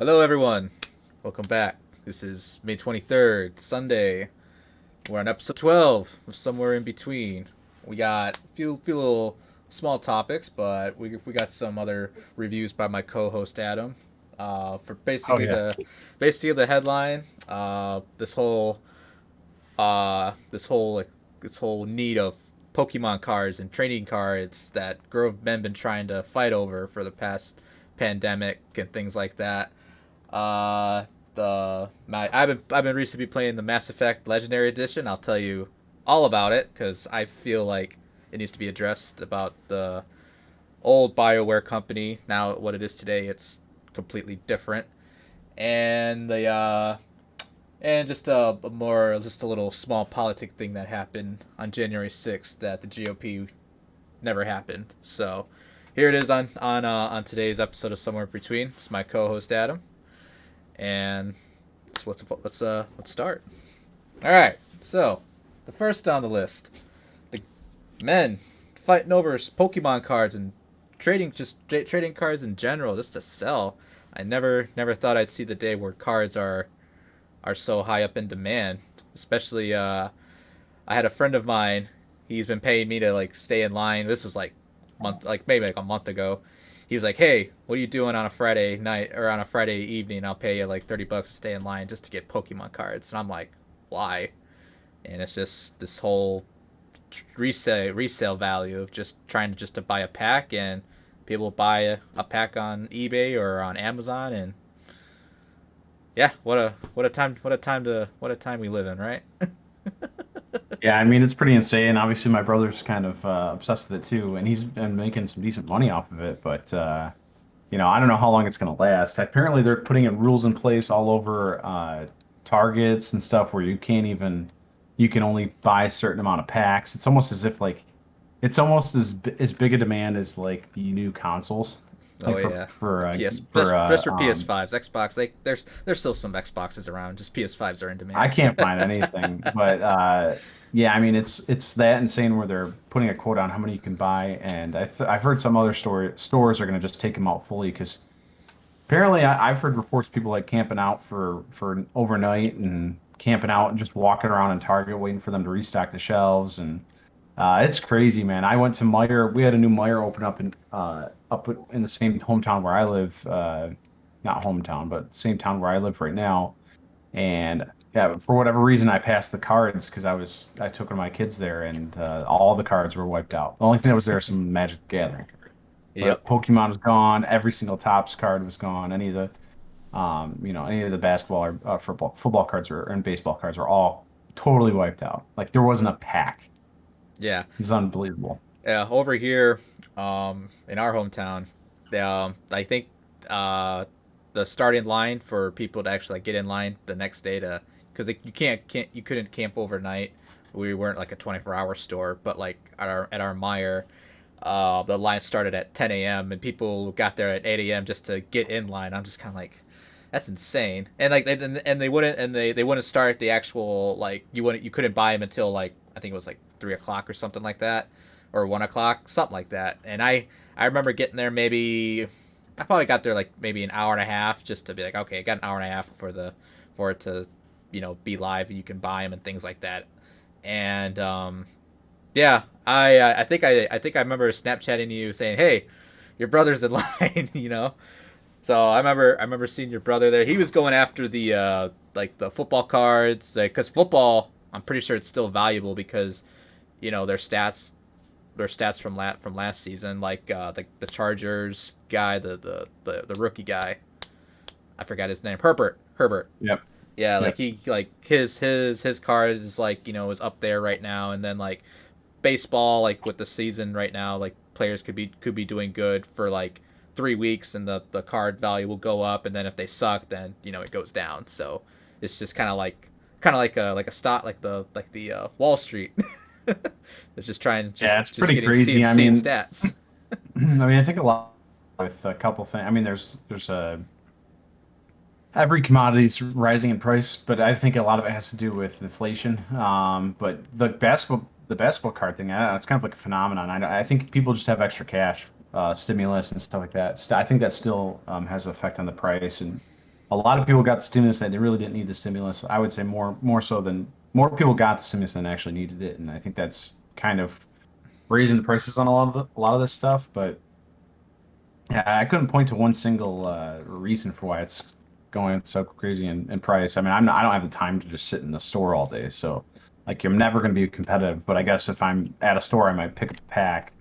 Hello, everyone. Welcome back. This is May 23rd, Sunday. We're on episode 12 of Somewhere in Between. We got a few little small topics, but we got some other reviews by my co-host Adam. For Oh yeah. basically the headline. This whole need of Pokemon cards and trading cards that grown men been trying to fight over for the past pandemic and things like that. I've been recently playing the Mass Effect Legendary Edition. I'll tell you all about it because I feel like it needs to be addressed about the old Bioware company. Now, what it is today, it's completely different. And the and just a little small politic thing that happened on January 6th that the GOP never happened. So here it is on today's episode of Somewhere Between. It's my co-host Adam, and let's start. All right, so the first on the list, the men fighting over Pokemon cards and trading cards in general just to sell. I never thought I'd see the day where cards are so high up in demand. Especially, I had a friend of mine. He's been paying me to like stay in line. This was maybe like a month ago. He was like, "Hey, what are you doing on a Friday night or on a Friday evening? I'll pay you like $30 to stay in line just to get Pokemon cards." And I'm like, "Why?" And it's just this whole resale value of just trying to buy a pack, and people buy a pack on eBay or on Amazon, and yeah, what a time we live in, right? Yeah, I mean it's pretty insane. Obviously my brother's kind of obsessed with it too, and he's been making some decent money off of it, but I don't know how long it's gonna last. Apparently they're putting in rules in place all over Targets and stuff where you can only buy a certain amount of packs. It's almost as if like it's almost as big a demand as like the new consoles. Oh Like yeah, for just for PS5s, Xbox. There's still some Xboxes around. Just PS5s are in I demand. can't find anything, but yeah, I mean it's that insane where they're putting a quote on how many you can buy, and I've heard some other stores are going to just take them out fully because apparently I've heard reports of people like camping out for overnight and camping out and just walking around in Target waiting for them to restock the shelves, and it's crazy, man. I went to Meijer. We had a new Meijer open up in the same hometown where I live, not hometown, but same town where I live right now. And yeah, for whatever reason, I passed the cards because I took one of my kids there, and all the cards were wiped out. The only thing that was there was some Magic the Gathering card, Yep. but Pokemon was gone. Every single Topps card was gone. Any of the basketball or football cards and baseball cards were all totally wiped out. Like there wasn't a pack. Yeah. It was unbelievable. Yeah. Over here, in our hometown, I think the starting line for people to actually like get in line the next day to because you couldn't camp overnight. We weren't like a 24-hour store, but like at our Meyer, the line started at 10 a.m. and people got there at 8 a.m. just to get in line. I'm just kind of like, that's insane. And like they wouldn't start the actual like you couldn't buy them until like I think it was like 3 o'clock or something like that, or 1 o'clock, something like that. And I remember getting there maybe I probably got there like maybe an hour and a half just to be like, okay, I got an hour and a half for it to be live and you can buy them and things like that. And yeah, I think I remember Snapchatting you saying, "Hey, your brother's in line." So I remember seeing your brother there. He was going after the like the football cards, because football, I'm pretty sure it's still valuable because their stats from last season, like the Chargers guy, the rookie guy, I forgot his name, Herbert. Yep. Yeah, like Yep. he like his card is like is up there right now, and then like baseball, like with the season right now, like players could be doing good for like 3 weeks, and the card value will go up, and then if they suck, then it goes down. So it's just kind of like a stock, like the Wall Street. It's just trying Yeah, it's just pretty getting seeing crazy. I seeing mean, stats. I mean, I think a lot with a couple things. I mean, there's a every commodity's rising in price, but I think a lot of it has to do with inflation. But the basketball card thing, it's kind of like a phenomenon. I think people just have extra cash, stimulus and stuff like that. I think that still has an effect on the price, and a lot of people got the stimulus that they really didn't need the stimulus. I would say more so than more people got the stimulus than actually needed it, and I think that's kind of raising the prices on a lot of this stuff. But yeah, I couldn't point to one single reason for why it's going so crazy in price. I mean, I don't have the time to just sit in the store all day, so like I'm never going to be competitive. But I guess if I'm at a store, I might pick up a pack,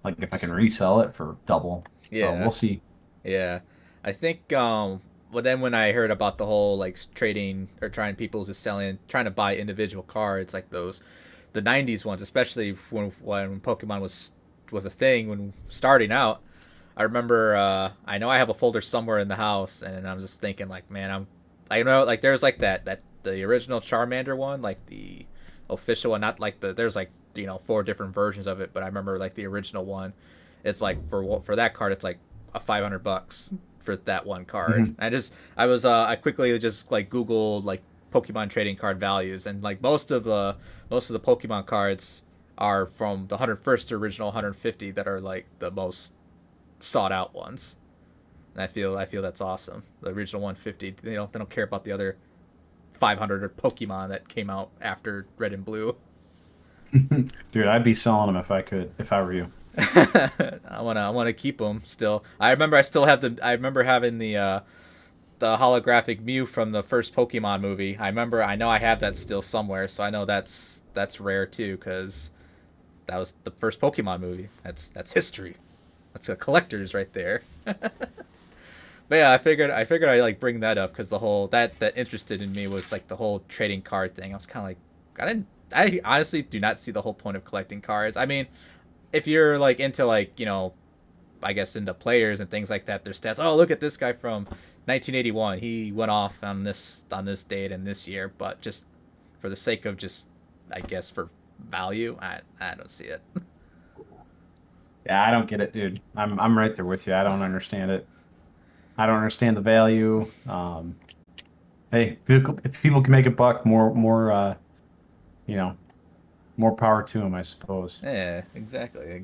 like if I can Just resell it for double. So yeah, we'll see. yeah. I think well then when I heard about the whole like trading or trying people just selling trying to buy individual cards like those the 90s ones, especially when Pokemon was a thing when starting out. I remember I know I have a folder somewhere in the house and I'm just thinking like, man, I know like there's like that the original Charmander one, like the official one, not like there's like, you know, four different versions of it, but I remember like the original one. It's like for that card it's like a $500 for that one card. Mhm. I quickly just like Googled like Pokemon trading card values, and like most of the Pokemon cards are from the 101st to original 150 that are like the most sought out ones. And I feel that's awesome. The original 150, they don't care about the other 500 Pokemon that came out after Red and Blue. Dude, I'd be selling them if I could, if I were you. I wanna keep them still. I remember having the holographic Mew from the first Pokemon movie. I know I have that still somewhere, so I know that's rare too because that was the first Pokemon movie. That's history. That's a collector's right there. But yeah, I figured I like bring that up because the whole that interested in me was like the whole trading card thing. I was kind of like, I honestly do not see the whole point of collecting cards. I mean, if you're like into like, you know, I guess into players and things like that, their stats. Oh, look at this guy from 1981. He went off on this date and this year. But just for the sake of just, I guess for value, I don't see it. Yeah, I don't get it, dude. I'm right there with you. I don't understand it. I don't understand the value. Hey, if people can make a buck, you know, more power to them, I suppose. Yeah, exactly.